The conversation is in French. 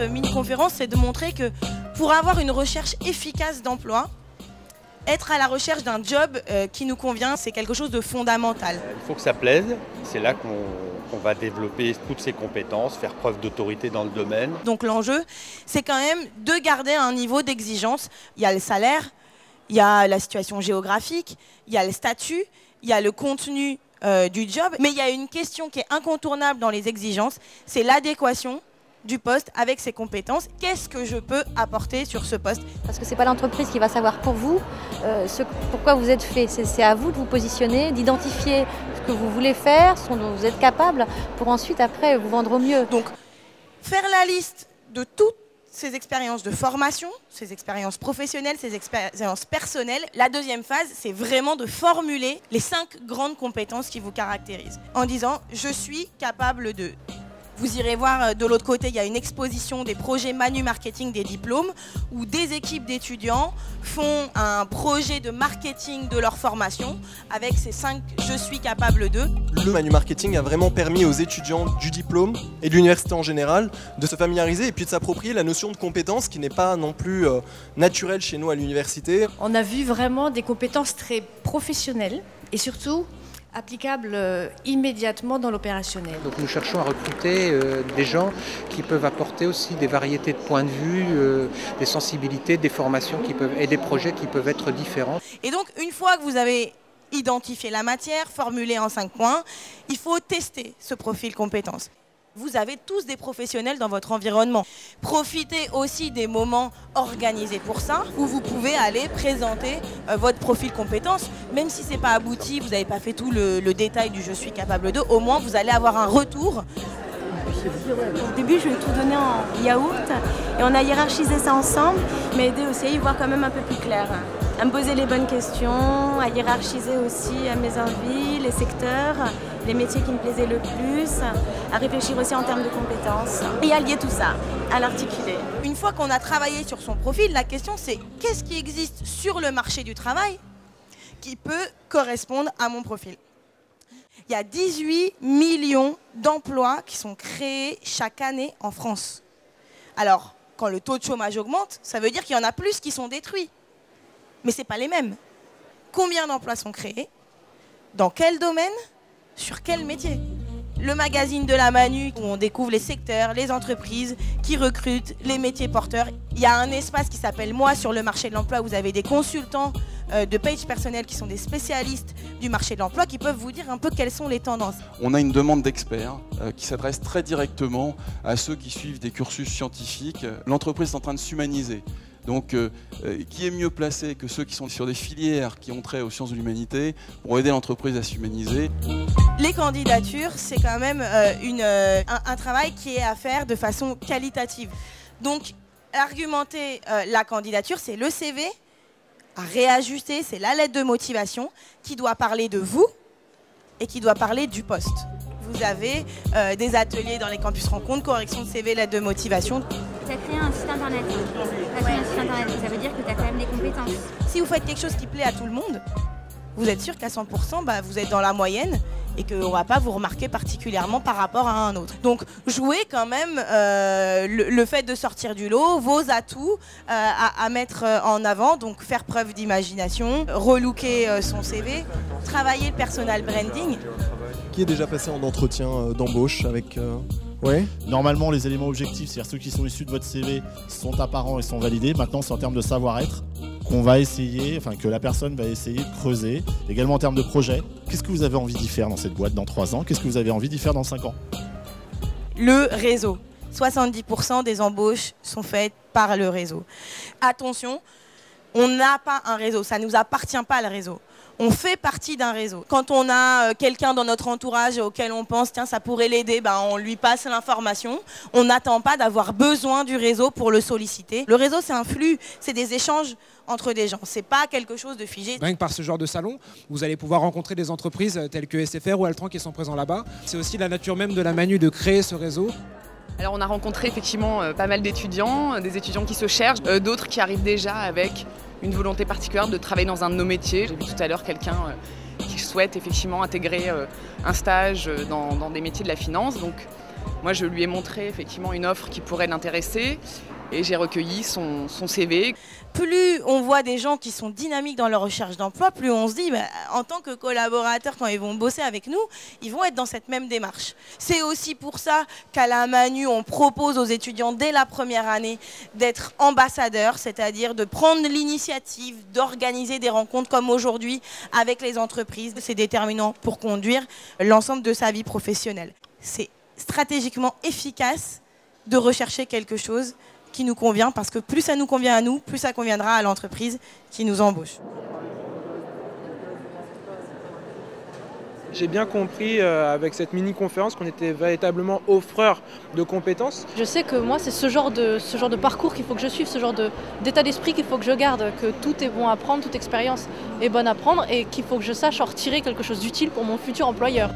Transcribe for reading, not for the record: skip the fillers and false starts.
mini-conférence, c'est de montrer que pour avoir une recherche efficace d'emploi, être à la recherche d'un job qui nous convient, c'est quelque chose de fondamental. Il faut que ça plaise, c'est là qu'on va développer toutes ses compétences, faire preuve d'autorité dans le domaine. Donc l'enjeu, c'est quand même de garder un niveau d'exigence. Il y a le salaire, il y a la situation géographique, il y a le statut, il y a le contenu du job, mais il y a une question qui est incontournable dans les exigences, c'est l'adéquation du poste avec ses compétences. Qu'est-ce que je peux apporter sur ce poste? Parce que ce n'est pas l'entreprise qui va savoir pour vous pourquoi vous êtes fait. C'est à vous de vous positionner, d'identifier ce que vous voulez faire, ce dont vous êtes capable, pour ensuite, après, vous vendre au mieux. Donc, faire la liste de toutes ces expériences de formation, ces expériences professionnelles, ces expériences personnelles. La deuxième phase, c'est vraiment de formuler les 5 grandes compétences qui vous caractérisent. En disant, je suis capable de... Vous irez voir de l'autre côté, il y a une exposition des projets Manu Marketing des diplômes où des équipes d'étudiants font un projet de marketing de leur formation avec ces 5 « je suis capable de ». Le Manu Marketing a vraiment permis aux étudiants du diplôme et de l'université en général de se familiariser et puis de s'approprier la notion de compétence qui n'est pas non plus naturelle chez nous à l'université. On a vu vraiment des compétences très professionnelles et surtout applicable immédiatement dans l'opérationnel. Donc nous cherchons à recruter des gens qui peuvent apporter aussi des variétés de points de vue, des sensibilités, des formations et des projets qui peuvent être différents. Et donc une fois que vous avez identifié la matière, formulée en 5 points, il faut tester ce profil compétences. Vous avez tous des professionnels dans votre environnement. Profitez aussi des moments organisés pour ça, où vous pouvez aller présenter votre profil compétences. Même si ce n'est pas abouti, vous n'avez pas fait tout le détail du « je suis capable de », au moins vous allez avoir un retour. Au début, je lui ai tout donné en yaourt et on a hiérarchisé ça ensemble, mais aider aussi à y voir quand même un peu plus clair. À me poser les bonnes questions, à hiérarchiser aussi mes envies, les secteurs, les métiers qui me plaisaient le plus, à réfléchir aussi en termes de compétences et à lier tout ça, à l'articuler. Une fois qu'on a travaillé sur son profil, la question c'est qu'est-ce qui existe sur le marché du travail qui peut correspondre à mon profil? Il y a 18 millions d'emplois qui sont créés chaque année en France. Alors, quand le taux de chômage augmente, ça veut dire qu'il y en a plus qui sont détruits. Mais ce n'est pas les mêmes. Combien d'emplois sont créés? Dans quel domaine? Sur quel métier? Le magazine de la Manu, où on découvre les secteurs, les entreprises qui recrutent, les métiers porteurs. Il y a un espace qui s'appelle Moi sur le marché de l'emploi. Vous avez des consultants de page personnel qui sont des spécialistes du marché de l'emploi qui peuvent vous dire un peu quelles sont les tendances. On a une demande d'experts qui s'adresse très directement à ceux qui suivent des cursus scientifiques. L'entreprise est en train de s'humaniser. Donc, qui est mieux placé que ceux qui sont sur des filières qui ont trait aux sciences de l'humanité pour aider l'entreprise à s'humaniser? Les candidatures, c'est quand même un travail qui est à faire de façon qualitative. Donc, argumenter la candidature, c'est le CV, à réajuster, c'est la lettre de motivation qui doit parler de vous et qui doit parler du poste. Vous avez des ateliers dans les campus rencontres, correction de CV, lettre de motivation. Tu as créé un site internet. Ça veut dire que tu as quand même des compétences. Si vous faites quelque chose qui plaît à tout le monde, vous êtes sûr qu'à 100%, vous êtes dans la moyenne et qu'on ne va pas vous remarquer particulièrement par rapport à un autre. Donc jouez quand même le fait de sortir du lot, vos atouts à mettre en avant, donc faire preuve d'imagination, relooker son CV, travailler le personal branding. Qui est déjà passé en entretien d'embauche avec... Ouais. Normalement, les éléments objectifs, c'est-à-dire ceux qui sont issus de votre CV, sont apparents et sont validés. Maintenant, c'est en termes de savoir-être qu'on va essayer, enfin que la personne va essayer de creuser. Également en termes de projet. Qu'est-ce que vous avez envie d'y faire dans cette boîte dans 3 ans? Qu'est-ce que vous avez envie d'y faire dans 5 ans? Le réseau. 70% des embauches sont faites par le réseau. Attention, on n'a pas un réseau, ça ne nous appartient pas le réseau. On fait partie d'un réseau. Quand on a quelqu'un dans notre entourage auquel on pense, tiens, ça pourrait l'aider, on lui passe l'information. On n'attend pas d'avoir besoin du réseau pour le solliciter. Le réseau, c'est un flux, c'est des échanges entre des gens. C'est pas quelque chose de figé. Rien que par ce genre de salon, vous allez pouvoir rencontrer des entreprises telles que SFR ou Altran qui sont présents là-bas. C'est aussi la nature même de la Manu de créer ce réseau. Alors on a rencontré effectivement pas mal d'étudiants, des étudiants qui se cherchent, d'autres qui arrivent déjà avec une volonté particulière de travailler dans un de nos métiers. J'ai vu tout à l'heure quelqu'un qui souhaite effectivement intégrer un stage dans des métiers de la finance. Donc Moi, je lui ai montré effectivement une offre qui pourrait l'intéresser et j'ai recueilli son CV. Plus on voit des gens qui sont dynamiques dans leur recherche d'emploi, plus on se dit, en tant que collaborateurs, quand ils vont bosser avec nous, ils vont être dans cette même démarche. C'est aussi pour ça qu'à la Manu, on propose aux étudiants dès la première année d'être ambassadeurs, c'est-à-dire de prendre l'initiative, d'organiser des rencontres comme aujourd'hui avec les entreprises. C'est déterminant pour conduire l'ensemble de sa vie professionnelle. C'est stratégiquement efficace de rechercher quelque chose qui nous convient, parce que plus ça nous convient à nous, plus ça conviendra à l'entreprise qui nous embauche. J'ai bien compris avec cette mini-conférence qu'on était véritablement offreur de compétences. Je sais que moi, c'est ce genre de parcours qu'il faut que je suive, ce genre d'état d'esprit qu'il faut que je garde, que tout est bon à prendre, toute expérience est bonne à prendre et qu'il faut que je sache en retirer quelque chose d'utile pour mon futur employeur.